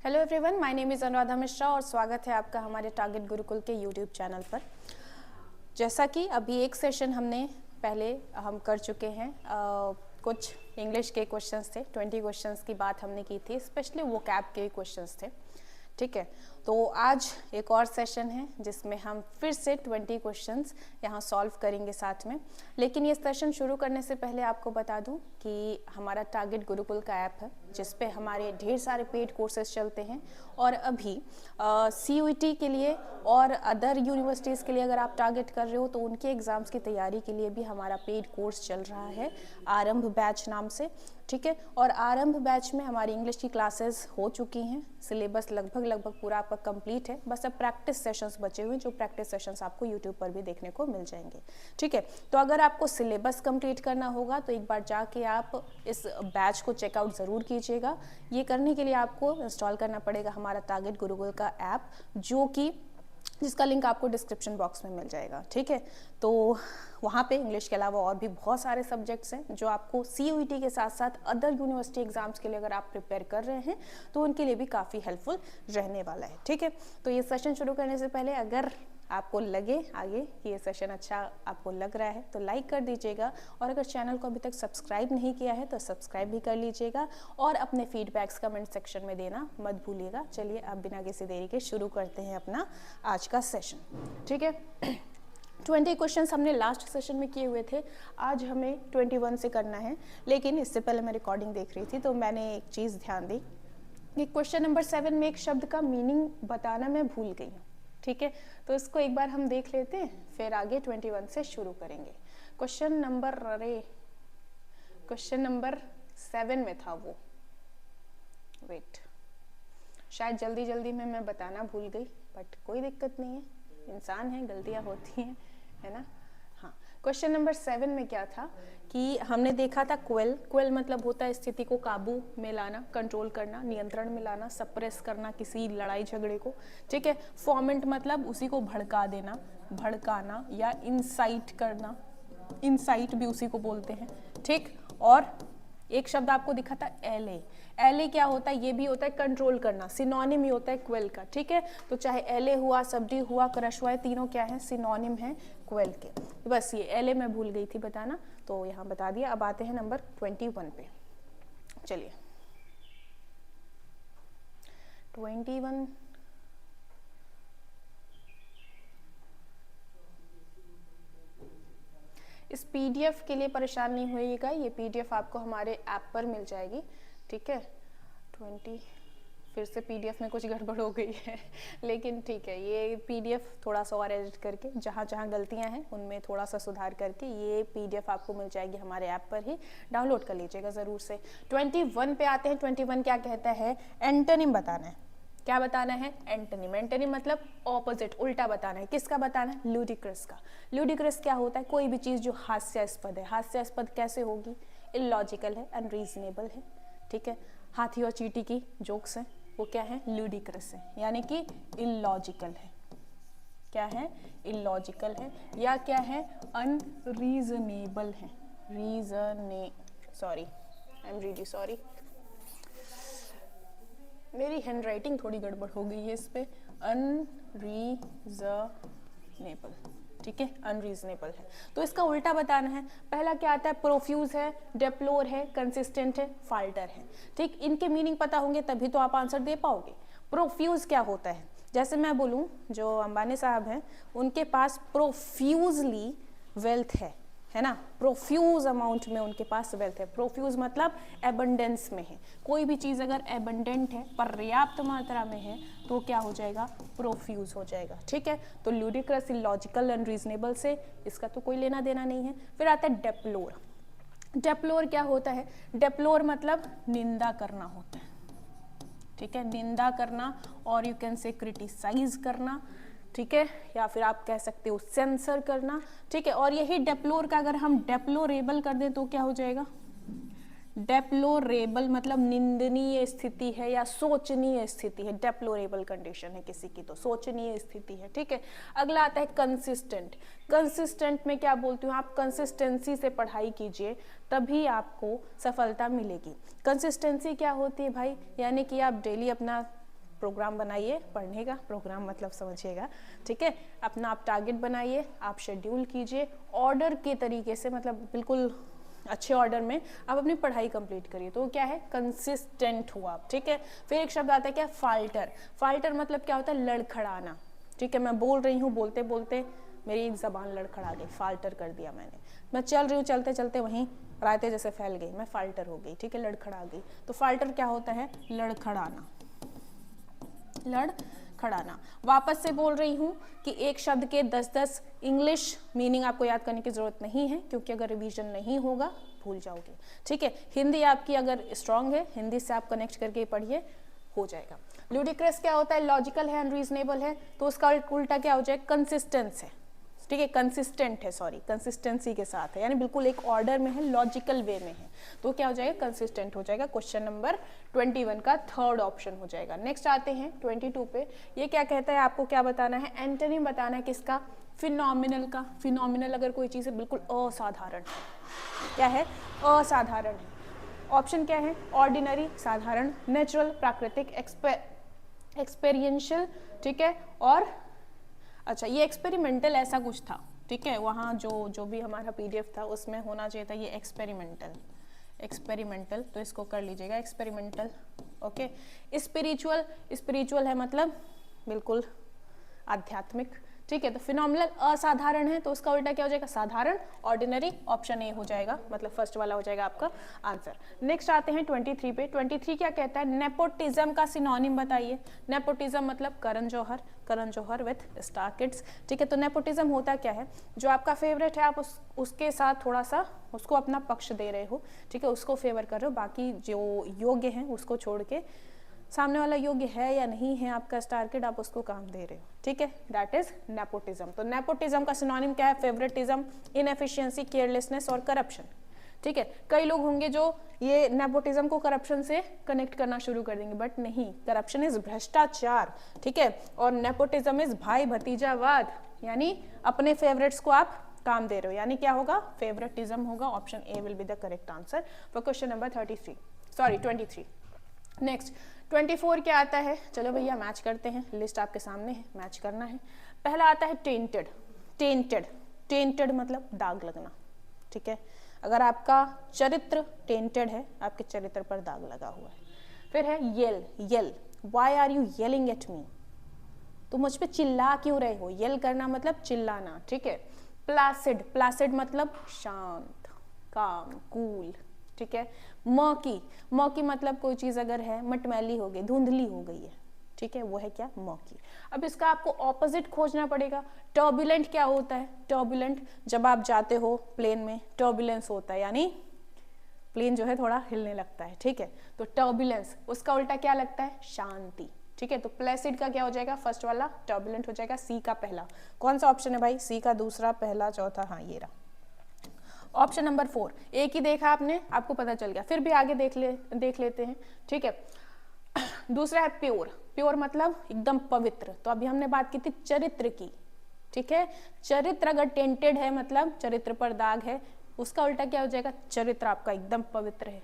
Hello everyone, my name is Anuradha Mishra और स्वागत है आपका हमारे टारगेट गुरुकुल के यूट्यूब चैनल पर। जैसा कि अभी एक सेशन हमने पहले हम कर चुके हैं, कुछ इंग्लिश के क्वेश्चंस थे, 20 क्वेश्चंस की बात हमने की थी, स्पेशली वोकैब के क्वेश्चंस थे। ठीक है, तो आज एक और सेशन है जिसमें हम फिर से 20 क्वेश्चंस यहाँ सॉल्व करेंगे साथ में। लेकिन ये सेशन शुरू करने से पहले आपको बता दूं कि हमारा टारगेट गुरुकुल का ऐप है जिस पे हमारे ढेर सारे पेड कोर्सेज चलते हैं और अभी CUET के लिए और अदर यूनिवर्सिटीज़ के लिए अगर आप टारगेट कर रहे हो तो उनके एग्ज़ाम्स की तैयारी के लिए भी हमारा पेड कोर्स चल रहा है आरंभ बैच नाम से। ठीक है, और आरंभ बैच में हमारी इंग्लिश की क्लासेस हो चुकी हैं, सिलेबस लगभग पूरा आपका कंप्लीट है, बस अब प्रैक्टिस सेशंस बचे हुए हैं जो प्रैक्टिस सेशंस आपको यूट्यूब पर भी देखने को मिल जाएंगे। ठीक है, तो अगर आपको सिलेबस कंप्लीट करना होगा तो एक बार जाके आप इस बैच को चेकआउट ज़रूर कीजिएगा। ये करने के लिए आपको इंस्टॉल करना पड़ेगा हमारा टारगेट गुरुकुल का ऐप, जिसका लिंक आपको डिस्क्रिप्शन बॉक्स में मिल जाएगा। ठीक है, तो वहाँ पे इंग्लिश के अलावा और भी बहुत सारे सब्जेक्ट्स हैं जो आपको CUET के साथ साथ अदर यूनिवर्सिटी एग्जाम्स के लिए अगर आप प्रिपेयर कर रहे हैं तो उनके लिए भी काफ़ी हेल्पफुल रहने वाला है। ठीक है, तो ये सेशन शुरू करने से पहले अगर आपको लगे आगे कि ये सेशन अच्छा आपको लग रहा है तो लाइक कर दीजिएगा, और अगर चैनल को अभी तक सब्सक्राइब नहीं किया है तो सब्सक्राइब भी कर लीजिएगा और अपने फीडबैक्स कमेंट सेक्शन में देना मत भूलिएगा। चलिए अब बिना किसी देरी के शुरू करते हैं अपना आज का सेशन। ठीक है, 20 क्वेश्चंस हमने लास्ट सेशन में किए हुए थे, आज हमें 21 से करना है। लेकिन इससे पहले मैं रिकॉर्डिंग देख रही थी तो मैंने एक चीज़ ध्यान दी कि क्वेश्चन नंबर 7 में एक शब्द का मीनिंग बताना मैं भूल गई हूँ। ठीक है, तो इसको एक बार हम देख लेते हैं, फिर आगे 21 से शुरू करेंगे। क्वेश्चन नंबर 7 में था वो, वेट, शायद जल्दी में मैं बताना भूल गई, बट कोई दिक्कत नहीं है, इंसान है, गलतियां होती हैं, है ना। हाँ, क्वेश्चन नंबर 7 में क्या था कि हमने देखा था क्वेल मतलब होता है स्थिति को काबू में लाना, कंट्रोल करना, नियंत्रण में लाना, सप्रेस करना किसी लड़ाई झगड़े को। ठीक है, फॉर्मेंट मतलब उसी को भड़का देना, भड़काना या इंसाइट करना, इंसाइट भी उसी को बोलते हैं। ठीक, और एक शब्द आपको दिखा था एले क्या होता है, ये भी होता है कंट्रोल करना, सिनोनिम ही होता है क्वेल का। ठीक है, तो चाहे एले हुआ, सबडी हुआ, क्रश हुआ, तीनों क्या है, सिनोनिम है क्वेल के। तो बस ये एले मैं भूल गई थी बताना, तो यहाँ बता दिया। अब आते हैं नंबर 21 पे। चलिए 21 इस PDF के लिए परेशान नहीं होइएगा, ये PDF आपको हमारे ऐप पर मिल जाएगी। ठीक है, 20 फिर से PDF में कुछ गड़बड़ हो गई है लेकिन ठीक है, ये PDF थोड़ा सा और एडिट करके जहाँ गलतियाँ हैं उनमें थोड़ा सा सुधार करके ये PDF आपको मिल जाएगी हमारे ऐप पर ही, डाउनलोड कर लीजिएगा ज़रूर से। 21 पे आते हैं। 21 क्या कहता है, एंटोनिम बताना है। क्या बताना है, एंटोनिम। एंटोनिम मतलब ऑपोजिट, उल्टा बताना है। किसका बताना है, लूडिक्रस का। लूडिक्रस क्या होता है, कोई भी चीज़ जो हास्यास्पद है। हास्यास्पद कैसे होगी, इलॉजिकल है, अनरीजनेबल है। ठीक है, हाथी और चींटी की जोक्स हैं, वो क्या है, लूडिक्रस है, यानी कि इलॉजिकल है। क्या है, इलॉजिकल है, या क्या है, अनरीजनेबल है। आई एम रियली सॉरी, मेरी हैंड राइटिंग थोड़ी गड़बड़ हो गई है इस पे। अनरीजनेबल, ठीक है, अनरीजनेबल है। तो इसका उल्टा बताना है। पहला क्या आता है, प्रोफ्यूज है, डेप्लोर है, कंसिस्टेंट है, फाल्टर है। ठीक, इनके मीनिंग पता होंगे तभी तो आप आंसर दे पाओगे। प्रोफ्यूज क्या होता है, जैसे मैं बोलूँ, जो अंबानी साहब हैं उनके पास प्रोफ्यूजली वेल्थ है ना, प्रोफ्यूज अमाउंट में उनके पास वेल्थ है। प्रोफ्यूज मतलब एबंडेंस में है। कोई भी चीज़ अगर एबंडेंट है, पर्याप्त मात्रा में है, तो क्या हो जाएगा, प्रोफ्यूज हो जाएगा। ठीक है, तो लूडिक्रस, इलॉजिकल, अनरीजनेबल से इसका तो कोई लेना देना नहीं है। फिर आता है डेप्लोर। डेप्लोर क्या होता है, डेप्लोर मतलब निंदा करना होता है। ठीक है, निंदा करना, और यू कैन से क्रिटिसाइज करना। ठीक है, या फिर आप कह सकते हो सेंसर करना। ठीक है, और यही डेप्लोर का अगर हम डेप्लोरेबल कर दें तो क्या हो जाएगा, डेप्लोरेबल मतलब निंदनीय स्थिति है या सोचनीय स्थिति है। डेप्लोरेबल कंडीशन है किसी की तो सोचनीय स्थिति है। ठीक है, अगला आता है कंसिस्टेंट। कंसिस्टेंट में क्या बोलती हूँ, आप कंसिस्टेंसी से पढ़ाई कीजिए तभी आपको सफलता मिलेगी। कंसिस्टेंसी क्या होती है भाई, यानी कि आप डेली अपना प्रोग्राम बनाइए, पढ़ने का प्रोग्राम मतलब समझिएगा, ठीक है। अपना आप टारगेट बनाइए, आप शेड्यूल कीजिए, ऑर्डर के तरीके से, मतलब बिल्कुल अच्छे ऑर्डर में आप अपनी पढ़ाई कंप्लीट करिए, तो क्या है, कंसिस्टेंट हुआ आप, ठीक है। फिर एक शब्द आता है क्या, फाल्टर। फाल्टर मतलब क्या होता है, लड़खड़ाना, ठीक है। मैं बोल रही हूँ, बोलते बोलते मेरी जबान लड़खड़ा गई, फाल्टर कर दिया मैंने। मैं चल रही हूँ, चलते चलते वहीं रायते जैसे फैल गई, मैं फाल्टर हो गई, ठीक है, लड़खड़ा गई। तो फाल्टर क्या होता है, लड़खड़ाना, लड़खड़ाना। वापस से बोल रही हूँ कि एक शब्द के 10-10 इंग्लिश मीनिंग आपको याद करने की जरूरत नहीं है, क्योंकि अगर रिवीजन नहीं होगा भूल जाओगे, ठीक है। हिंदी आपकी अगर स्ट्रांग है, हिंदी से आप कनेक्ट करके पढ़िए, हो जाएगा। लुडिक्रस क्या होता है, लॉजिकल है, अनरीजनेबल है, तो उसका उल्टा क्या हो जाएगा, कंसिस्टेंस है, ठीक है, कंसिस्टेंट है, सॉरी, कंसिस्टेंसी के साथ है, यानी बिल्कुल एक ऑर्डर में है, लॉजिकल वे में है, तो क्या हो जाएगा, कंसिस्टेंट हो जाएगा। क्वेश्चन नंबर 21 का थर्ड ऑप्शन हो जाएगा। नेक्स्ट आते हैं 22 पे। ये क्या कहता है, आपको क्या बताना है, एंटोनिम बताना है, किसका, फिनोमिनल का। फिनोमिनल अगर कोई चीज़ है बिल्कुल असाधारण, क्या है, असाधारण है। ऑप्शन क्या है, ऑर्डिनरी साधारण, नेचुरल प्राकृतिक, एक्सपेरियंशियल, ठीक है, और अच्छा ये एक्सपेरिमेंटल ऐसा कुछ था, ठीक है, वहाँ जो भी हमारा पीडीएफ था उसमें होना चाहिए था ये एक्सपेरिमेंटल, तो इसको कर लीजिएगा एक्सपेरिमेंटल, ओके। स्पिरिचुअल है मतलब बिल्कुल आध्यात्मिक, ठीक है। तो फिनोमिनल असाधारण है, तो उसका उल्टा क्या हो जाएगा, साधारण, ऑर्डिनरी, ऑप्शन ए हो जाएगा, मतलब फर्स्ट वाला हो जाएगा आपका आंसर। नेक्स्ट आते हैं 23 पे। 23 क्या कहता है, नेपोटिज्म का सिनोनिम बताइए। नेपोटिज्म मतलब Karan Johar with star kids, ठीक है। तो नेपोटिज्म होता क्या है, जो आपका फेवरेट है आप उसके साथ थोड़ा सा उसको अपना पक्ष दे रहे हो, ठीक है, उसको फेवर कर रहे हो, बाकी जो योग्य हैं उसको छोड़ के, सामने वाला योग्य है या नहीं है आपका स्टार किड, आप उसको काम दे रहे हो, ठीक है, दैट इज नेपोटिज्म। तो नेपोटिज्म का सिनोनिम क्या है, फेवरेटिज्म, इनएफिशिएंसी, केयरलेसनेस और करप्शन, ठीक है। कई लोग होंगे जो ये नेपोटिज्म को करप्शन से कनेक्ट करना शुरू कर देंगे, बट नहीं, करप्शन इज भ्रष्टाचार, ठीक है, और नेपोटिज्म इज भाई भतीजावाद, यानी अपने फेवरेट्स को आप काम दे रहे हो, यानी क्या होगा, फेवरेटिज्म होगा। Option A will be the correct answer for question number 23। Next 24 क्या आता है, चलो भैया मैच करते हैं, लिस्ट आपके सामने है, मैच करना है। पहला आता है टेंटेड मतलब दाग लगना, ठीक है। अगर आपका चरित्र टेंटेड है, आपके चरित्र पर दाग लगा हुआ है। फिर है yell, why are you yelling at me, तुम मुझ पे चिल्ला क्यों रहे हो, येल करना मतलब चिल्लाना, ठीक है। प्लासिड मतलब शांत, काम, कूल, ठीक है। मौकी मतलब कोई चीज अगर है मटमैली हो गई, धुंधली हो गई है, ठीक है, वो है क्या, मौकी। अब इसका आपको ऑपोजिट खोजना पड़ेगा। टर्बुलेंट क्या होता है, टर्बुलेंट जब आप जाते हो प्लेन में टर्बुलेंस होता है, यानी प्लेन जो है थोड़ा हिलने लगता है, ठीक है, तो टर्बुलेंस, उसका उल्टा क्या लगता है, शांति, ठीक है। तो प्लेसिड का क्या हो जाएगा, फर्स्ट वाला, टर्बुलेंट हो जाएगा सी का पहला। कौन सा ऑप्शन है भाई, सी का दूसरा, पहला, चौथा, हाँ ये रहा ऑप्शन नंबर 4। एक ही देखा आपने, आपको पता चल गया, फिर भी आगे देख लेते हैं, ठीक है। दूसरा है प्योर मतलब एकदम पवित्र, तो अभी हमने बात की थी चरित्र की, ठीक है। चरित्र अगर टेंटेड है मतलब चरित्र पर दाग है, उसका उल्टा क्या हो जाएगा, चरित्र आपका एकदम पवित्र है,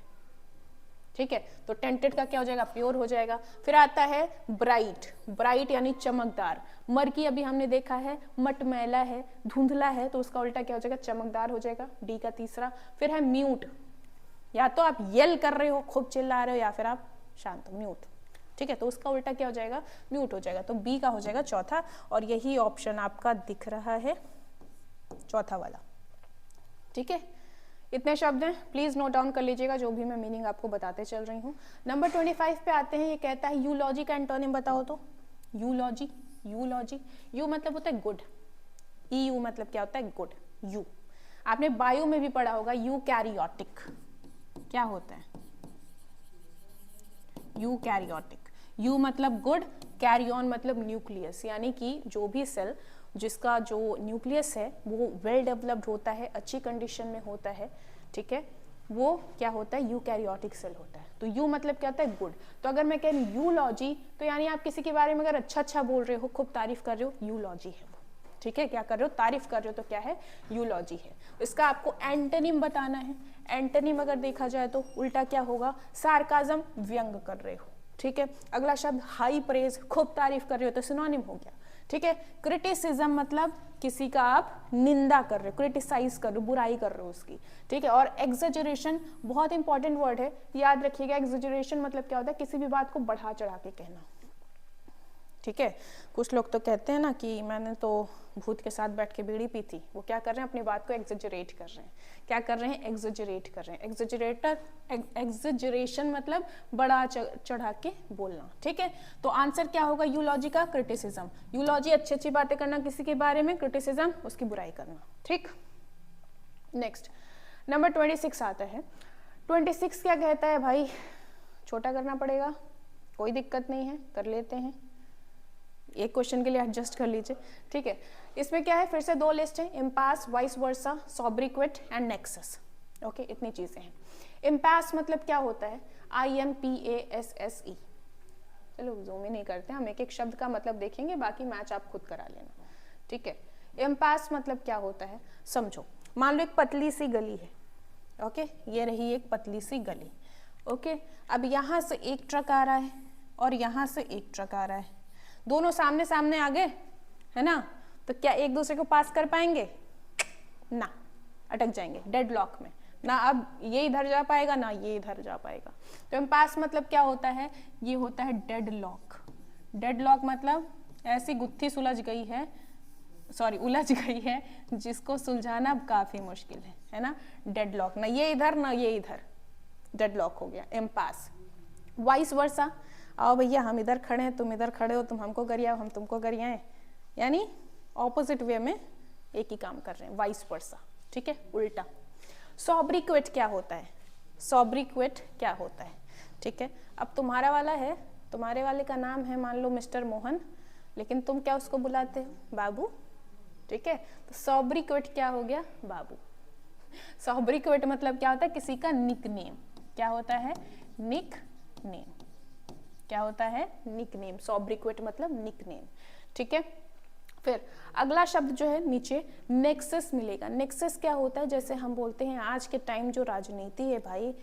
ठीक है। तो टेंटेड का क्या हो जाएगा, प्योर हो जाएगा। फिर आता है ब्राइट यानी चमकदार। मरकी अभी हमने देखा है मटमैला है, धुंधला है, तो उसका उल्टा क्या हो जाएगा, चमकदार हो जाएगा, डी का तीसरा। फिर है म्यूट, या तो आप येल कर रहे हो, खूब चिल्ला रहे हो, या फिर आप शांत, म्यूट, ठीक है, तो उसका उल्टा क्या हो जाएगा, म्यूट हो जाएगा, तो बी का हो जाएगा चौथा, और यही ऑप्शन आपका दिख रहा है चौथा वाला, ठीक है। इतने शब्द हैं, प्लीज नोट डाउन कर लीजिएगा जो भी मैं मीनिंग आपको बताते चल रही हूँ। नंबर 25 पे आते हैं। ये कहता है यूलॉजी का एंटोनिम बताओ तो। यूलॉजी यू मतलब होता है गुड, यू मतलब क्या होता है, गुड। यू आपने बायो में भी पढ़ा होगा, यूकैरियोटिक क्या होता है, यूकैरियोटिक। यू मतलब गुड, कैरी ऑन मतलब न्यूक्लियस, यानी कि जो भी सेल जिसका जो न्यूक्लियस है वो वेल डेवलप्ड होता है, अच्छी कंडीशन में होता है, ठीक है, वो क्या होता है, यूकैरियोटिक सेल होता है। तो यू मतलब क्या होता है, गुड। तो अगर मैं कह रही हूँ यूलॉजी, तो यानी आप किसी के बारे में अगर अच्छा बोल रहे हो, खूब तारीफ कर रहे हो, यूलॉजी है वो, ठीक है। क्या कर रहे हो, तारीफ कर रहे हो, तो क्या है, यूलॉजी है। इसका आपको एंटोनिम बताना है। एंटोनिम अगर देखा जाए तो उल्टा क्या होगा, सार्काज्म, व्यंग कर रहे हो, ठीक है। अगला शब्द हाई प्रेज, खूब तारीफ कर रहे हो तो सिनोनिम हो गया, ठीक है। क्रिटिसिज्म मतलब किसी का आप निंदा कर रहे हो, क्रिटिसाइज कर रहे हो, बुराई कर रहे हो उसकी, ठीक है। और एग्जेजरेशन बहुत इंपॉर्टेंट वर्ड है, याद रखिएगा। एग्जेजरेशन मतलब क्या होता है, किसी भी बात को बढ़ा चढ़ा के कहना, ठीक है। कुछ लोग तो कहते हैं ना कि मैंने तो भूत के साथ बैठ के बीड़ी पी थी, वो क्या कर रहे हैं, अपनी बात को एग्जेजरेट कर रहे हैं। क्या कर रहे हैं, एग्जेजरेट कर रहे हैं। एग्जेजरेशन मतलब बड़ा चढ़ा के बोलना, ठीक है। तो आंसर क्या होगा यूलॉजी का, क्रिटिसिज्म। यूलॉजी अच्छी अच्छी बातें करना किसी के बारे में, क्रिटिसिज्म उसकी बुराई करना, ठीक। नेक्स्ट नंबर 26 आता है। 26 क्या कहता है भाई, छोटा करना पड़ेगा, कोई दिक्कत नहीं है, कर लेते हैं, एक क्वेश्चन के लिए एडजस्ट कर लीजिए, ठीक है। इसमें क्या है, फिर से दो लिस्ट है, impasse, vice versa, sobriquet and nexus, okay. इतनी चीजें हैं। इम्पास मतलब क्या होता है, IMPASSE। चलो जूम ही नहीं करते, हम एक एक शब्द का मतलब देखेंगे, बाकी मैच आप खुद करा लेना, ठीक है। इम्पास मतलब क्या होता है, समझो, मान लो एक पतली सी गली है, ओके, ये रही एक पतली सी गली, ओके। अब यहाँ से एक ट्रक आ रहा है और यहाँ से एक ट्रक आ रहा है, दोनों सामने सामने आ गए, है ना, तो क्या एक दूसरे को पास कर पाएंगे, ना, अटक जाएंगे डेडलॉक में, ना अब ये इधर जा पाएगा ना ये इधर जा पाएगा। तो इम्पास मतलब क्या होता है, ये होता है डेडलॉक। डेडलॉक मतलब ऐसी गुत्थी सुलझ गई है, सॉरी उलझ गई है, जिसको सुलझाना काफी मुश्किल है ना, डेडलॉक, ना ये इधर ना ये इधर, डेडलॉक हो गया इम्पास। वाइस वर्सा, आओ भैया हम इधर खड़े हैं, तुम इधर खड़े हो, तुम हमको गरियाओ, हम तुमको गरियाएं, यानी ऑपोजिट वे में एक ही काम कर रहे हैं, वाइस वर्सा, ठीक है, उल्टा। सोब्रिक्विट क्या होता है, सोब्रिक्विट क्या होता है, ठीक है। अब तुम्हारा वाला है, तुम्हारे वाले का नाम है मान लो मिस्टर मोहन, लेकिन तुम क्या उसको बुलाते हो, बाबू, ठीक है। तो सोब्रिक्विट क्या हो गया, बाबू। सोब्रिक्विट मतलब क्या होता है, किसी का निक नेम, क्या होता है, निक नेम, क्या होता है, निक नेम। सोब्रिक्विट मतलब निक नेम, ठीक है। फिर अगला शब्द जो है नीचे नेक्सस मिलेगा। नेक्सस क्या होता है, जैसे हम बोलते हैं आज के टाइम जो राजनीति है भाई,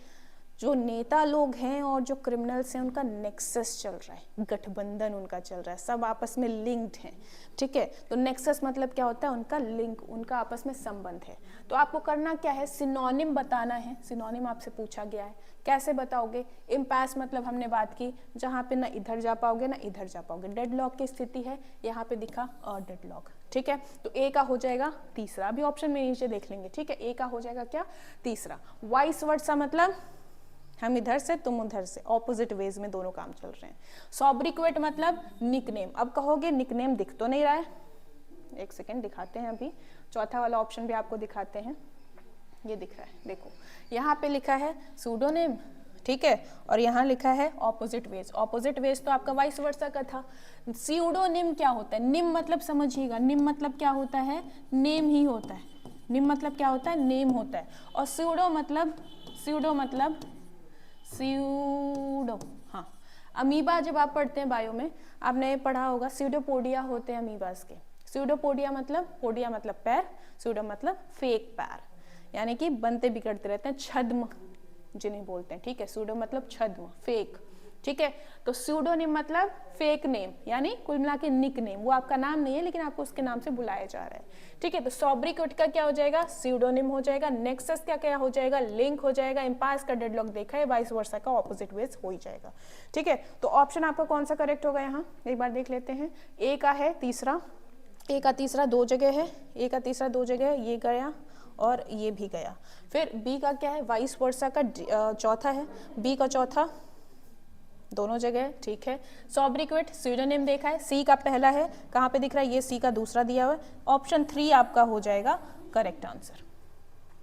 जो नेता लोग हैं और जो क्रिमिनल्स हैं उनका नेक्सस चल रहा है, गठबंधन उनका चल रहा है, सब आपस में लिंक्ड हैं, ठीक है। तो नेक्सस मतलब क्या होता है, उनका लिंक, उनका आपस में संबंध है। तो आपको करना क्या है, सिनोनिम बताना है। सिनोनिम आपसे पूछा गया है, कैसे बताओगे। इम्पास मतलब हमने बात की, जहाँ पे ना इधर जा पाओगे ना इधर जा पाओगे, डेडलॉक की स्थिति है, यहाँ पे दिखा डेडलॉक, ठीक है। तो ए का हो जाएगा तीसरा, अभी ऑप्शन में नीचे देख लेंगे, ठीक है। ए का हो जाएगा क्या, तीसरा। वाइस वर्सा मतलब हम इधर से तुम उधर से, ऑपोजिट वेज में दोनों काम चल रहे हैं। सोब्रिक्विट मतलब निकनेम। अब कहोगे निकनेम दिख तो नहीं रहा है, एक सेकेंड दिखाते हैं, अभी चौथा वाला ऑप्शन भी आपको दिखाते हैं, ये दिख रहा है, देखो यहाँ पे लिखा है सूडोनेम, ठीक है, और यहाँ लिखा है ऑपोजिट वेज। ऑपोजिट वेज तो आपका वाइस वर्सा का था। स्यूडोनिम क्या होता है, निम मतलब समझिएगा, निम मतलब क्या होता है, नेम ही होता है। निम मतलब क्या होता है, नेम होता है। और स्यूडो मतलब स्यूडो, हाँ, अमीबा जब आप पढ़ते हैं बायो में आपने पढ़ा होगा, स्यूडोपोडिया होते हैं अमीबास के। स्यूडोपोडिया मतलब, पोडिया मतलब पैर, स्यूडो मतलब फेक पैर, यानी कि बनते बिगड़ते रहते हैं, छद्म जिन्हें बोलते हैं, ठीक है। स्यूडो मतलब छद्म, फेक, ठीक है। तो स्यूडोनिम मतलब फेक नेम, यानी कुल मिला के निक नेम, वो आपका नाम नहीं है लेकिन आपको उसके नाम से बुलाया जा रहा है, ठीक है। तो सोब्रिक्विट का क्या हो जाएगा, स्यूडोनिम हो जाएगा। नेक्सस का क्या हो जाएगा, लिंक हो जाएगा। इम्पास का डेडलॉक देखा है, वाइस वर्सा का ऑपोजिट वेज हो ही जाएगा, ठीक है। तो ऑप्शन आपका कौन सा करेक्ट होगा, यहाँ एक बार देख लेते हैं। ए का है तीसरा, ए का तीसरा दो जगह है, ए का तीसरा दो जगह है, ये गया और ये भी गया। फिर बी का क्या है, वाइस वर्सा का चौथा है, बी का चौथा दोनों जगह, ठीक है। सोब्रिक्विट स्यूडोनिम देखा है, सी का पहला है, कहाँ पे दिख रहा है, ये सी का दूसरा दिया हुआ है। ऑप्शन 3 आपका हो जाएगा करेक्ट आंसर,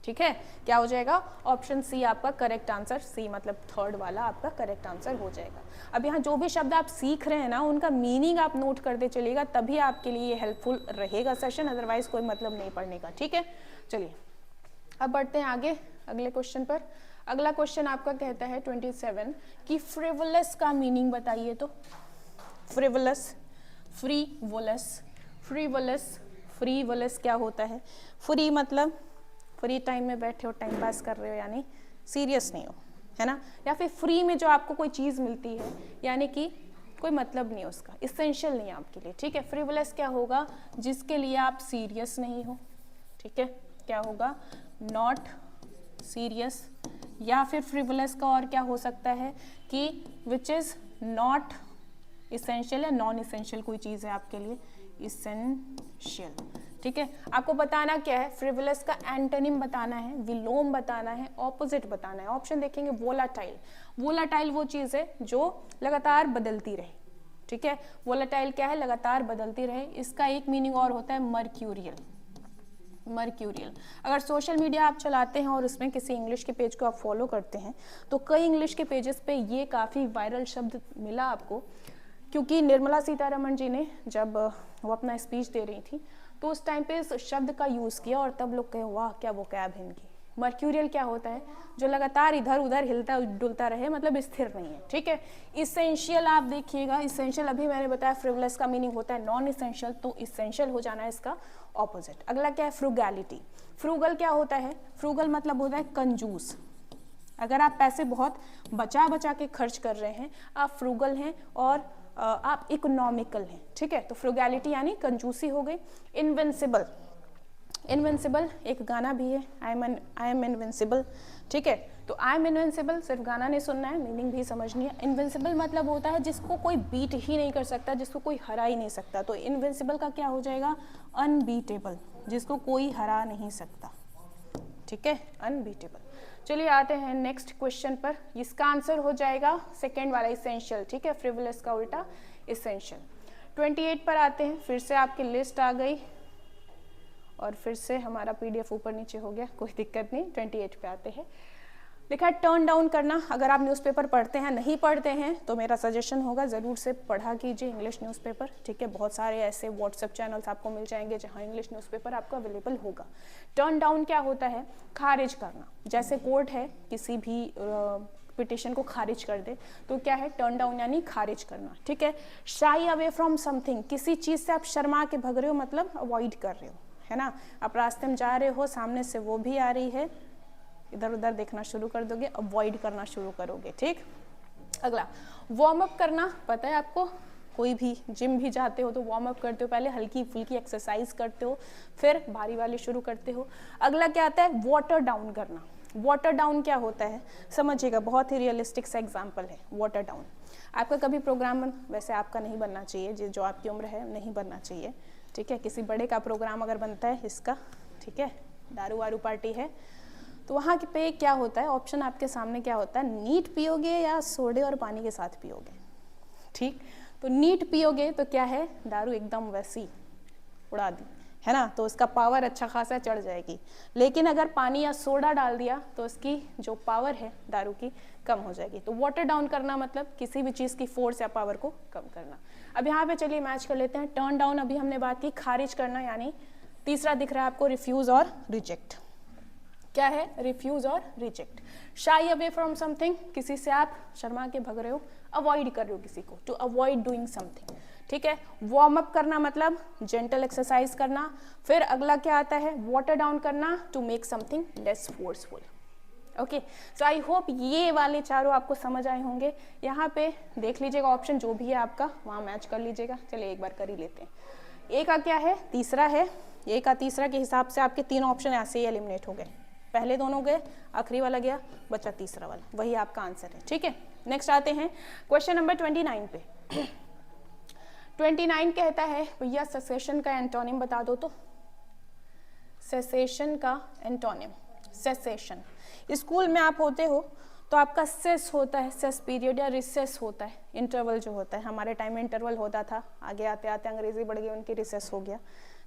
ठीक है। क्या हो जाएगा, ऑप्शन सी आपका करेक्ट आंसर, सी मतलब थर्ड वाला आपका करेक्ट आंसर हो जाएगा। अब यहाँ जो भी शब्द आप सीख रहे हैं ना, उनका मीनिंग आप नोट करते चलिएगा, तभी आपके लिए हेल्पफुल रहेगा सेशन, अदरवाइज कोई मतलब नहीं पढ़ने का, ठीक है। चलिए अब बढ़ते हैं आगे अगले क्वेश्चन पर। अगला क्वेश्चन आपका कहता है 27 कि फ्रिवोलस का मीनिंग बताइए। तो फ्रिवोलस, फ्रीवोलस, फ्रीवोलस, फ्रीवोलस क्या होता है। फ्री मतलब फ्री टाइम में बैठे हो, टाइम पास कर रहे हो, यानी सीरियस नहीं हो, है ना, या फिर फ्री में जो आपको कोई चीज़ मिलती है, यानी कि कोई मतलब नहीं है उसका, इसेंशियल नहीं है आपके लिए, ठीक है। फ्रिवलेस क्या होगा, जिसके लिए आप सीरियस नहीं हो, ठीक है, क्या होगा, नॉट सीरियस। या फिर फ्रिवलेस का और क्या हो सकता है कि विच इज़ नॉट इसेंशियल या नॉन इसेंशियल कोई चीज़ है आपके लिए, इसेंशियल, ठीक है। आपको बताना क्या है, फ्रिवलेस का एंटोनिम बताना है, विलोम बताना है, ऑपोजिट बताना है। ऑप्शन देखेंगे, वोलाटाइल। वोलाटाइल वो चीज़ है जो लगातार बदलती रहे, ठीक है। वोलाटाइल क्या है, लगातार बदलती रहे। इसका एक मीनिंग और होता है मर्क्यूरियल। मर्क्यूरियल, अगर सोशल मीडिया आप चलाते हैं और उसमें किसी इंग्लिश के पेज को आप फॉलो करते हैं तो कई इंग्लिश के पेजेस पे ये काफ़ी वायरल शब्द मिला आपको, क्योंकि निर्मला सीतारमण जी ने जब वो अपना स्पीच दे रही थी तो उस टाइम पे इस शब्द का यूज़ किया और तब लोग कहे वाह क्या वो कैब है इनकी। मर्क्यूरियल क्या होता है, जो लगातार इधर उधर हिलता डुलता रहे, मतलब स्थिर नहीं है, ठीक है। इसेंशियल आप देखिएगा, इसेंशियल अभी मैंने बताया फ्रिवलेस का मीनिंग होता है नॉन इसेंशियल, तो इसेंशियल हो जाना है इसका ऑपोजिट। अगला क्या है, फ्रूगैलिटी। फ्रूगल क्या होता है, फ्रूगल मतलब होता है कंजूस। अगर आप पैसे बहुत बचा बचा के खर्च कर रहे हैं, आप फ्रूगल हैं और आप इकोनॉमिकल हैं, ठीक है। तो फ्रूगैलिटी यानी कंजूसी हो गई। इनविंसिबल, इनविंसिबल एक गाना भी है, आई एम इनविंसिबल, ठीक है। तो आई एम इनविंसिबल सिर्फ गाना नहीं सुनना है, मीनिंग भी समझनी है। इनविंसिबल मतलब होता है जिसको कोई बीट ही नहीं कर सकता, जिसको कोई हरा ही नहीं सकता। तो इनविंसिबल का क्या हो जाएगा, अनबीटेबल, जिसको कोई हरा नहीं सकता, ठीक है, अनबीटेबल। चलिए आते हैं नेक्स्ट क्वेश्चन पर। इसका आंसर हो जाएगा सेकेंड वाला, इसेंशियल, ठीक है। फ्रिवलेस का उल्टा इसेंशियल। 28 पर आते हैं, फिर से आपकी लिस्ट आ गई और फिर से हमारा PDF ऊपर नीचे हो गया, कोई दिक्कत नहीं। 28 पे आते हैं, लिखा है टर्न डाउन करना। अगर आप न्यूज़पेपर पढ़ते हैं, नहीं पढ़ते हैं तो मेरा सजेशन होगा ज़रूर से पढ़ा कीजिए इंग्लिश न्यूज़पेपर, ठीक है। बहुत सारे ऐसे व्हाट्सएप चैनल्स आपको मिल जाएंगे जहां इंग्लिश न्यूज़पेपर आपको अवेलेबल होगा। टर्न डाउन क्या होता है, खारिज करना। जैसे कोर्ट है किसी भी पिटिशन को खारिज कर दे तो क्या है, टर्न डाउन यानी खारिज करना, ठीक है। शाई अवे फ्रॉम समथिंग, किसी चीज़ से आप शर्मा के भग रहे हो, मतलब अवॉइड कर रहे हो, है ना। आप रास्ते में जा रहे हो, सामने से वो भी आ रही है, इधर उधर देखना शुरू कर दोगे, अवॉइड करना शुरू करोगे, ठीक। अगला वार्म अप करना, पता है आपको, कोई भी जिम भी जाते हो तो वार्म अप करते हो, पहले हल्की फुल्की एक्सरसाइज करते हो, फिर भारी वाली शुरू करते हो। अगला क्या आता है, वाटर डाउन करना। वाटर डाउन क्या होता है समझिएगा, बहुत ही रियलिस्टिक सा एग्जाम्पल है वाटर डाउन। आपका कभी प्रोग्राम वैसे आपका नहीं बनना चाहिए, जो आपकी उम्र है नहीं बनना चाहिए, ठीक है। किसी बड़े का प्रोग्राम अगर बनता है इसका, ठीक है, दारू वारू पार्टी है, तो वहाँ पे क्या होता है, ऑप्शन आपके सामने क्या होता है, नीट पियोगे या सोडे और पानी के साथ पियोगे, ठीक। तो नीट पियोगे तो क्या है, दारू एकदम वैसी उड़ा दी, है ना, तो उसका पावर अच्छा खासा चढ़ जाएगी। लेकिन अगर पानी या सोडा डाल दिया तो उसकी जो पावर है दारू की कम हो जाएगी। तो वाटर डाउन करना मतलब किसी भी चीज़ की फोर्स या पावर को कम करना। अब यहाँ पे चलिए मैच कर लेते हैं। टर्न डाउन अभी हमने बात की, खारिज करना, यानी तीसरा दिख रहा है आपको, रिफ्यूज और रिजेक्ट। क्या है, रिफ्यूज और reject. Shy away from something, किसी से आप शर्मा के भग रहे हो, अवॉइड कर रहे हो किसी को, टू अवॉइड डूइंग समथिंग, ठीक है। वार्म अप करना मतलब जेंटल एक्सरसाइज करना। फिर अगला क्या आता है, वाटर डाउन करना, to make something less forceful. Okay, so I hope ये वाले चारों आपको समझ आए होंगे। यहाँ पे देख लीजिएगा ऑप्शन जो भी है आपका, वहाँ मैच कर लीजिएगा। चलिए एक बार कर ही लेते हैं। ए का क्या है, तीसरा है। ए का तीसरा के हिसाब से आपके तीन ऑप्शन ऐसे ही एलिमिनेट हो गए, पहले दोनों गए, आखिरी वाला गया, बचा तीसरा वाला, वही आपका आंसर है, ठीक है। नेक्स्ट आते हैं क्वेश्चन नंबर 29 पे। 29 कहता है भैया सेसेशन का एंटोनिम बता दो। तो सेसेशन का एंटोनिम, सेसेशन, स्कूल में आप होते हो तो आपका सेस होता है, सेस पीरियड या रिसेस होता है, इंटरवल जो होता है। हमारे टाइम में इंटरवल होता था, आगे आते आते अंग्रेजी बढ़ गई, उनकी रिसेस हो गया,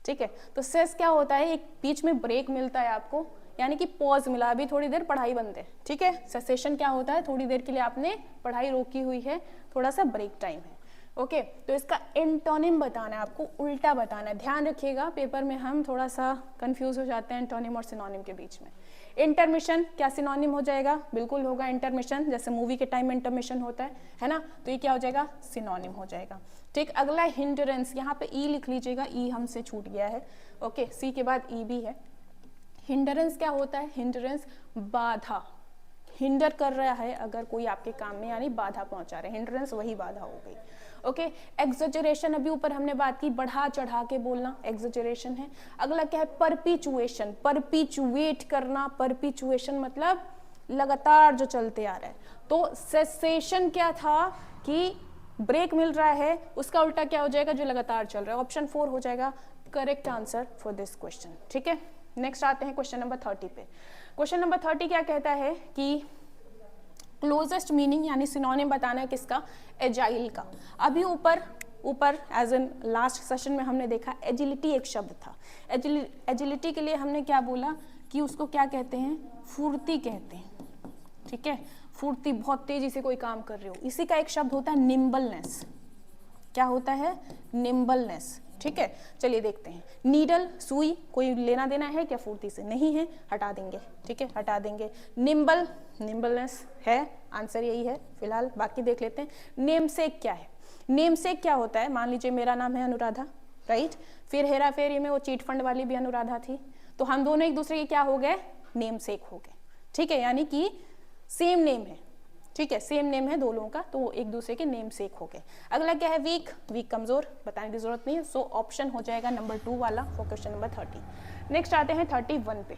ठीक है। तो सेस क्या होता है, एक बीच में ब्रेक मिलता है आपको, यानी कि पॉज मिला, अभी थोड़ी देर पढ़ाई बंद है, ठीक है। सेसेशन क्या होता है, थोड़ी देर के लिए आपने पढ़ाई रोकी हुई है, थोड़ा सा ब्रेक टाइम है, ओके। तो इसका एंटोनिम बताना है आपको, उल्टा बताना है। ध्यान रखिएगा, पेपर में हम थोड़ा सा कंफ्यूज हो जाते हैं एंटोनिम और सिनोनिम के बीच में। इंटरमिशन क्या सिनोनिम हो जाएगा, बिल्कुल होगा इंटरमिशन, जैसे मूवी के टाइम में इंटरमिशन होता है ना, तो ये क्या हो जाएगा, सिनोनिम हो जाएगा, ठीक। अगला हिंड्रेंस, यहाँ पे ई लिख लीजिएगा, ई हमसे छूट गया है, ओके, सी के बाद ई भी है। हिंड्रेंस क्या होता है, हिंड्रेंस बाधा, हिंडर कर रहा है अगर कोई आपके काम में, यानी बाधा पहुंचा रहे, हिंड्रेंस वही बाधा हो गई। ओके, एक्सजरेशन अभी ऊपर हमने बात की, बढ़ा चढ़ा के बोलना एक्सजरेशन है। अगला क्या है, परपिचुएशन, परपिचुएट करना, परपिचुएशन मतलब लगातार जो चलते आ रहा है। तो सेसेशन क्या था कि ब्रेक मिल रहा है, उसका उल्टा क्या हो जाएगा, जो लगातार चल रहा है। ऑप्शन 4 हो जाएगा correct answer for this question. ठीक है, नेक्स्ट आते हैं क्वेश्चन नंबर 30 पे। क्वेश्चन नंबर 30 क्या कहता है कि क्लोजेस्ट मीनिंग यानी सिनोनिम बताना है किसका, एजाइल का। अभी ऊपर एज इन लास्ट सेशन में हमने देखा एजिलिटी एक शब्द था। एजिलिटी के लिए हमने क्या बोला कि उसको क्या कहते हैं, फुर्ती कहते हैं। ठीक है, फुर्ती, बहुत तेजी से कोई काम कर रहे हो। इसी का एक शब्द होता है निम्बलनेस। क्या होता है, निम्बलनेस। ठीक है, चलिए देखते हैं। नीडल, सुई, कोई लेना देना है क्या फुर्ती से, नहीं है, हटा देंगे। ठीक है, हटा देंगे। निम्बल, निम्बलनेस है, आंसर यही है फिलहाल, बाकी देख लेते हैं। नेमसेक क्या है, नेमसेक क्या होता है, मान लीजिए मेरा नाम है अनुराधा, राइट, फिर हेरा फेरी में वो चीट फंड वाली भी अनुराधा थी, तो हम दोनों एक दूसरे के क्या हो गए, नेमसेक हो गए। ठीक है, यानी कि सेम नेम है। ठीक है, सेम नेम है दो लोगों का, तो एक दूसरे के नेम सेक हो गए। अगला क्या है, वीक, वीक कमजोर, बताने की जरूरत नहीं है। सो ऑप्शन हो जाएगा नंबर 2 वाला फॉर क्वेश्चन नंबर 30। नेक्स्ट आते हैं 31 पे।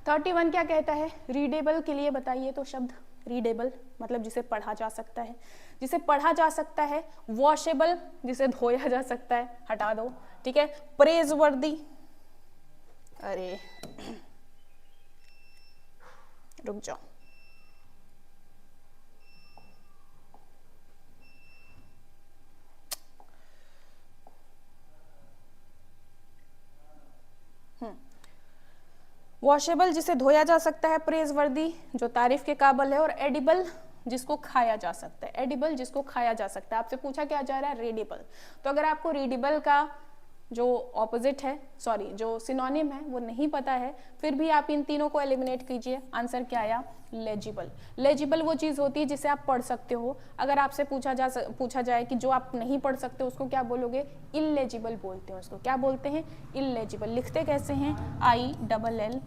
31 क्या कहता है, रीडेबल के लिए बताइए तो शब्द। रीडेबल मतलब जिसे पढ़ा जा सकता है, जिसे पढ़ा जा सकता है। वॉशेबल, जिसे धोया जा सकता है, हटा दो। ठीक है, प्रेजवर्दी, अरे रुक जाओ, वॉशेबल जिसे धोया जा सकता है, प्रेजवर्दी जो तारीफ के काबिल है, और एडिबल जिसको खाया जा सकता है। एडिबल जिसको खाया जा सकता है। आपसे पूछा क्या जा रहा है, रीडेबल। तो अगर आपको रीडेबल का जो ऑपोजिट है, सॉरी जो सिनोनिम है वो नहीं पता है, फिर भी आप इन तीनों को एलिमिनेट कीजिए। आंसर क्या आया, लेजिबल। लेजिबल वो चीज़ होती है जिसे आप पढ़ सकते हो। अगर आपसे पूछा जाए कि जो आप नहीं पढ़ सकते उसको क्या बोलोगे, इलेजिबल बोलते हैं उसको। क्या बोलते हैं, इलेजिबल। लिखते कैसे हैं, ILLEGIBLE।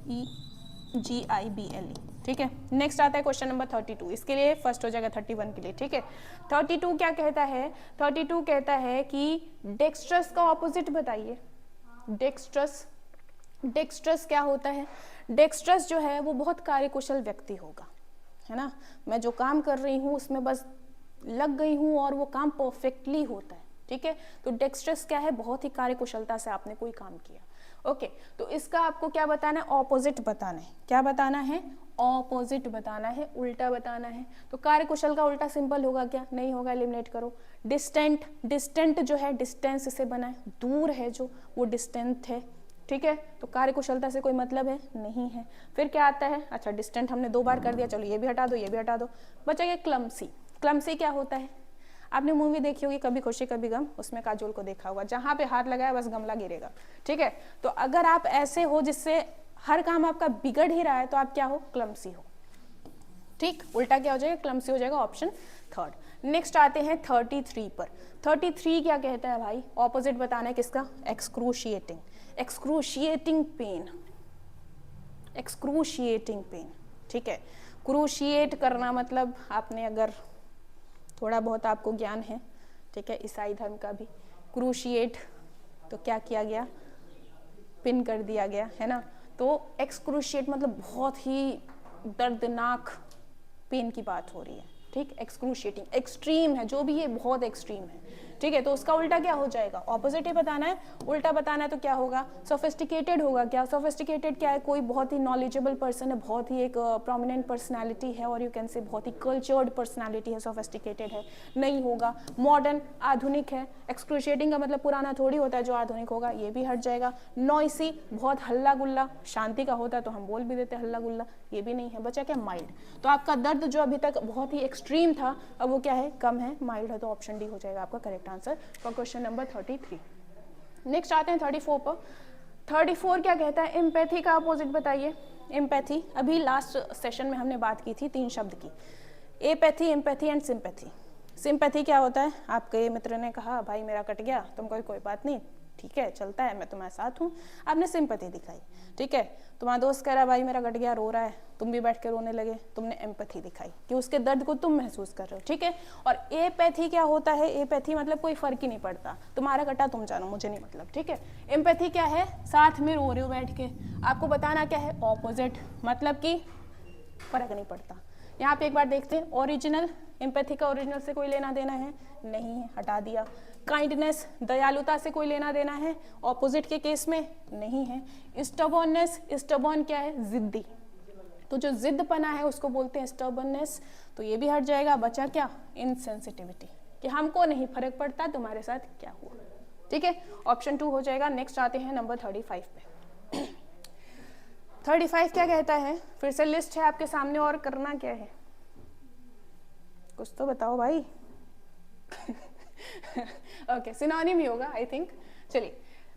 ठीक है, नेक्स्ट आता है क्वेश्चन नंबर 32। इसके लिए फर्स्ट हो जाएगा 31 के लिए। ठीक है, 32 क्या कहता है, 32 कहता है कि डेक्स्ट्रस का ऑपोजिट बताइए। डेक्स्ट्रस, डेक्स्ट्रस क्या होता है, डेक्स्ट्रस जो है वो बहुत कार्यकुशल व्यक्ति होगा, है ना। मैं जो काम कर रही हूँ उसमें बस लग गई हूँ और वो काम परफेक्टली होता है। ठीक है, तो डेक्स्ट्रस क्या है, बहुत ही कार्यकुशलता से आपने कोई काम किया। ओके, तो इसका आपको क्या बताना है, ऑपोजिट बताना है। क्या बताना है, ऑपोजिट बताना है, उल्टा बताना है। तो कार्यकुशल का उल्टा सिंपल होगा क्या, नहीं होगा, एलिमिनेट करो। डिस्टेंट, डिस्टेंट जो है डिस्टेंस से बना है, दूर है जो, वो डिस्टेंट है। ठीक है, तो कार्यकुशलता से कोई मतलब है नहीं है। फिर क्या आता है, अच्छा डिस्टेंट हमने 2 बार कर दिया, चलो ये भी हटा दो, ये भी हटा दो। बचा ये क्लमसी। क्लमसी क्या होता है, आपने मूवी देखी होगी कभी खुशी कभी गम, उसमें काजोल को देखा होगा, जहां पे हाथ लगाया बस गमला गिरेगा। ठीक है, तो अगर आप ऐसे हो जिससे हर काम आपका बिगड़ ही रहा है तो आप क्या हो, क्लमसी हो। ठीक, उल्टा क्या हो जाएगा, क्लमसी हो जाएगा, ऑप्शन 3। नेक्स्ट आते हैं 33 पर। 33 क्या कहता है भाई, ऑपोजिट बताना है किसका, excruciating. Excruciating pen, excruciating pen. ठीक है, क्रूशिएट करना मतलब आपने अगर थोड़ा बहुत आपको ज्ञान है, ठीक है, ईसाई धर्म का भी, क्रूशिएट तो क्या किया गया, पिन कर दिया गया, है ना। तो एक्सक्रूशिएट मतलब बहुत ही दर्दनाक पेन की बात हो रही है। ठीक, एक्सक्रूशिएटिंग, एक्सट्रीम है जो भी है, बहुत एक्सट्रीम है। ठीक है, तो उसका उल्टा क्या हो जाएगा, ऑपोजिट ही बताना है। उल्टा बताना है तो क्या होगा, सोफिस्टिकेटेड होगा। क्या सोफिस्टिकेटेड क्या है, कोई बहुत ही नॉलेजेबल पर्सन है, बहुत ही एक प्रोमिनेंट पर्सनालिटी है, और यू कैन से बहुत ही कल्चर्ड पर्सनालिटी है, सोफिस्टिकेटेड है, नहीं होगा। मॉडर्न, आधुनिक है। एक्सक्रूशिएटिंग का मतलब पुराना थोड़ी होता है जो आधुनिक होगा, ये भी हट जाएगा। नॉइसी, बहुत हल्ला गुल्ला, शांति का होता है तो हम बोल भी देते हल्ला गुल्ला, ये भी नहीं है। बचा क्या, माइल्ड। तो आपका दर्द जो अभी तक बहुत ही एक्सट्रीम था, अब वो क्या है, कम है, माइल्ड है। तो ऑप्शन डी हो जाएगा आपका correct answer for question number 33। Next आते हैं 34 पर। 34 क्या कहता है, एम्पैथी का अपोजिट बताइए। एम्पैथी, अभी लास्ट सेशन में हमने बात की थी 3 शब्द की, apathy, empathy and sympathy. Sympathy क्या होता है, आपके मित्र ने कहा भाई मेरा कट गया, तुम कोई बात नहीं, ठीक है, चलता है, मैं तुम्हारे साथ हूँ। आपने सिंपैथी दिखाई, ठीक है। तुम्हारा दोस्त कह रहा है भाई मेरा कट गया, रो रहा है, तुम भी बैठ के रोने लगे, तुमने एम्पैथी दिखाई कि उसके दर्द को तुम महसूस कर रहे हो, ठीक है। और एपैथी क्या होता है? एपैथी मतलब कोई फर्क ही नहीं पड़ता, तुम्हारा कटा तुम जानो, मुझे नहीं मतलब, ठीक है। एम्पैथी क्या है? साथ में रो रहे हो बैठ के, आपको बताना क्या है? ऑपोजिट, मतलब कि फर्क नहीं पड़ता। यहाँ पे एक बार देखते हैं, ओरिजिनल, एम्पैथी का ओरिजिनल से कोई लेना देना है? नहीं है, हटा दिया। काइंडनेस, दयालुता से कोई लेना देना है? ऑपोजिट के केस में नहीं है। स्टबर्ननेस, स्टबर्न क्या है? जिद्दी, तो जो जिद्दपना है उसको बोलते हैं स्टबर्ननेस, तो ये भी हट जाएगा। बचा क्या? इनसेंसिटिविटी, कि हमको नहीं फर्क पड़ता तुम्हारे साथ क्या हुआ, ठीक है। ऑप्शन 2 हो जाएगा। नेक्स्ट आते हैं नंबर 35 पे। 35 क्या कहता है? फिर से लिस्ट है आपके सामने, और करना क्या है? कुछ तो बताओ भाई। ओके, सिनोनिम ही होगा आई थिंक। चलिए,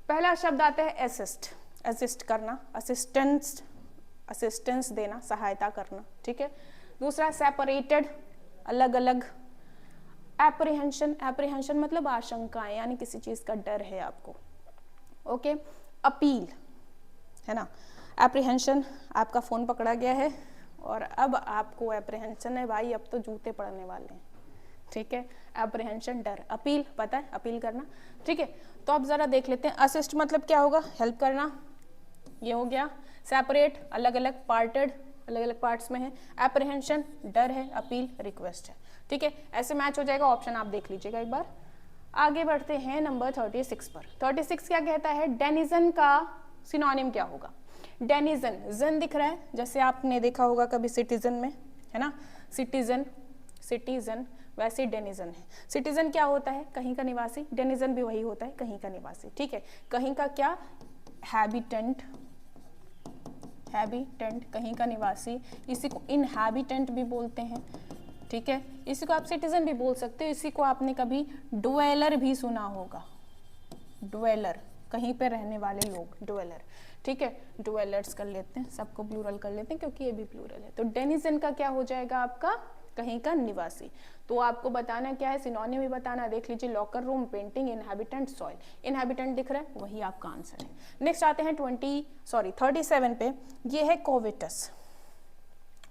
पहला शब्द आता है असिस्ट, असिस्ट करना, असिस्टेंस, असिस्टेंस देना, सहायता करना, ठीक है। दूसरा सेपरेटेड, अलग अलग। एप्रीहेंशन, एप्रीहेंशन मतलब आशंकाएं, यानी किसी चीज का डर है आपको, ओके। अपील है ना, एप्रीहेंशन, आपका फोन पकड़ा गया है और अब आपको एप्रीहेंशन है भाई, अब तो जूते पड़ने वाले हैं, ठीक है। एप्रीहेंशन, डर। अपील पता है, अपील करना, ठीक है। तो अब जरा देख लेते हैं, असिस्ट मतलब क्या होगा? हेल्प करना, ये हो गया। सेपरेट, अलग अलग, पार्टेड, अलग अलग पार्ट्स में है। एप्रीहेंशन, डर है। अपील, रिक्वेस्ट है, ठीक है। ऐसे मैच हो जाएगा। ऑप्शन आप देख लीजिएगा एक बार। आगे बढ़ते हैं नंबर 36 पर। 36 क्या कहता है? डेनिजन का सिनोनिम क्या होगा? डेनिजन, जन दिख रहा है, जैसे आपने देखा होगा कभी सिटीजन में, है ना, सिटीजन, सिटीजन, वैसे डेनिजन है। सिटीजन क्या होता है? कहीं का निवासी। डेनिजन भी वही होता है, कहीं का निवासी, ठीक है। कहीं का क्या? हैबिटेंट, हैबिटेंट, कहीं का निवासी। इसी को इनहैबिटेंट भी बोलते हैं, ठीक है। इसी को आप सिटीजन भी बोल सकते हो। इसी को आपने कभी ड्वेलर भी सुना होगा, ड्वेलर, कहीं पे रहने वाले लोग, ड्वेलर, ठीक है। ड्वेलर्स कर लेते हैं, सबको प्लूरल कर लेते हैं क्योंकि ये भी प्लूरल है। तो डेनिजन का क्या हो जाएगा आपका? कहीं का निवासी। तो आपको बताना क्या है? सिनोनिम भी बताना, देख लीजिए। Locker room, painting, inhabitant, soil. Inhabitant दिख रहा है, वही आपका आंसर है। नेक्स्ट आते हैं 37 पे। ये है कोविटस।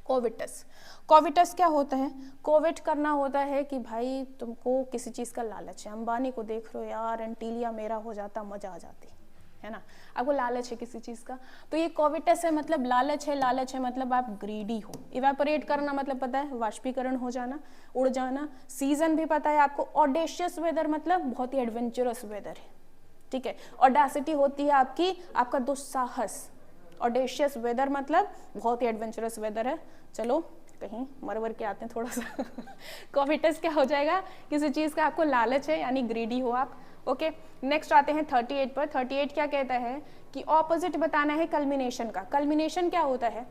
कोविटस, कोविटस क्या होता है? कोविट करना होता है कि भाई तुमको किसी चीज का लालच है। अंबानी को देख रहे हो, यार एंटीलिया मेरा हो जाता, मजा आ जाती, है ना, आपको लालच है किसी चीज का, तो ये कोविटस है, मतलब लालच है। लालच है मतलब आप ग्रीडी हो। इवेपोरेट करना मतलब पता है, वाष्पीकरण हो जाना, उड़ जाना। सीजन भी पता है आपको। ऑडेशियस वेदर मतलब बहुत ही एडवेंचरस वेदर है, ठीक है। ऑडेसिटी होती है आपकी, आपका दुस्साहस। ऑडेशियस वेदर मतलब बहुत ही एडवेंचरस वेदर है। चलो कहीं मरवर के आते हैं थोड़ा सा। कोविटस क्या हो जाएगा? किसी चीज का आपको लालच है, यानी ग्रीडी हो आप, ओके। नेक्स्ट आते हैं 38 पर। 38 क्या कहता है कि ऑपोजिट बताना है कल्मिनेशन का। कल्मिनेशन क्या होता है?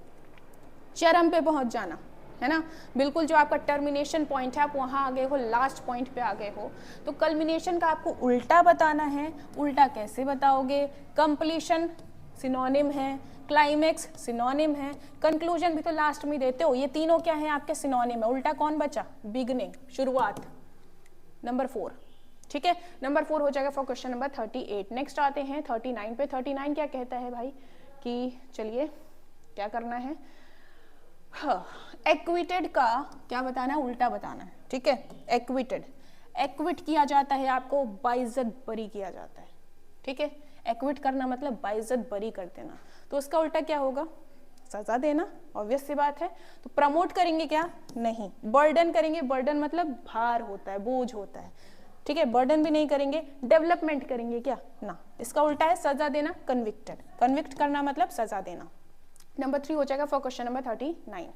चरम पे पहुंच जाना, है ना, बिल्कुल जो आपका टर्मिनेशन पॉइंट है, आप वहां आ गए हो, लास्ट पॉइंट पे आ गए हो। तो कल्मिनेशन का आपको उल्टा बताना है। उल्टा कैसे बताओगे? कंप्लीशन सिनोनिम है, क्लाइमेक्स सिनोनिम है, कंक्लूजन भी तो लास्ट में देते हो। ये तीनों क्या है? आपके सिनोनिम है। उल्टा कौन बचा? बिगनिंग, शुरुआत, नंबर 4, ठीक है। नंबर 4 हो जाएगा फॉर क्वेश्चन नंबर 38। नेक्स्ट आते हैं 39 पे। 39 क्या कहता है भाई कि चलिए क्या करना है? एक्विटेड का क्या बताना है? उल्टा बताना है, ठीक है। एक्विटेड, एक्विट किया जाता है आपको, बाइज्जत बरी किया जाता है, ठीक है। एक्विट करना मतलब बाइज्जत बरी कर देना, तो उसका उल्टा क्या होगा? सजा देना, ऑब्वियस सी बात है। तो प्रमोट करेंगे क्या? नहीं। बर्डन करेंगे, बर्डन मतलब भार होता है, बोझ होता है, ठीक है। बर्डन भी नहीं करेंगे। डेवलपमेंट करेंगे क्या? ना। इसका उल्टा है सजा देना, कन्विक्टेड। कन्विक्ट करना मतलब सजा देना। नंबर 3 हो जाएगा फॉर क्वेश्चन नंबर 39।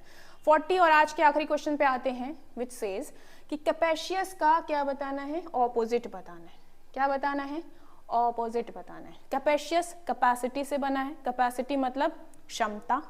40 और आज के आखिरी क्वेश्चन पे आते हैं, विच सेज कि कैपेशियस का क्या बताना है? ऑपोजिट बताना है। क्या बताना है? ऑपोजिट बताना है। कैपेशियस कैपेसिटी से बना है। कैपेसिटी मतलब क्षमता,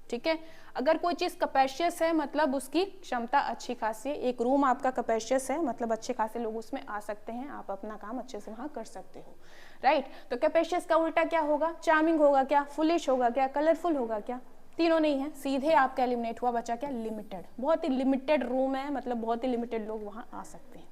ठीक है। अगर कोई चीज कैपेशियस है मतलब उसकी क्षमता अच्छी खासी है। एक रूम आपका कैपेशियस है मतलब अच्छे खासे लोग उसमें आ सकते हैं, आप अपना काम अच्छे से वहां कर सकते हो, राइट। तो कैपेशियस का उल्टा क्या होगा? चार्मिंग होगा क्या? फुलिश होगा क्या? कलरफुल होगा क्या? तीनों नहीं है, सीधे आपका एलिमिनेट हुआ, बचा क्या? लिमिटेड। बहुत ही लिमिटेड रूम है, मतलब बहुत ही लिमिटेड लोग वहां आ सकते हैं,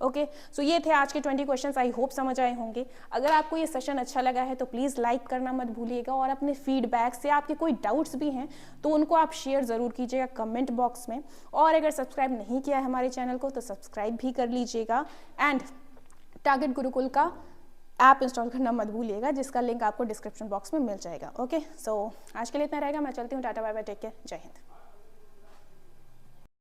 ओके, सो ये थे आज के 20 क्वेश्चंस, आई होप समझ आए होंगे। अगर आपको ये सेशन अच्छा लगा है तो प्लीज़ लाइक करना मत भूलिएगा, और अपने फीडबैक से आपके कोई डाउट्स भी हैं तो उनको आप शेयर ज़रूर कीजिएगा कमेंट बॉक्स में। और अगर सब्सक्राइब नहीं किया है हमारे चैनल को तो सब्सक्राइब भी कर लीजिएगा, एंड टारगेट गुरुकुल का ऐप इंस्टॉल करना मत भूलिएगा, जिसका लिंक आपको डिस्क्रिप्शन बॉक्स में मिल जाएगा। ओके, सो आज के लिए इतना रहेगा, मैं चलती हूँ, tata bye bye, take care, जय हिंद।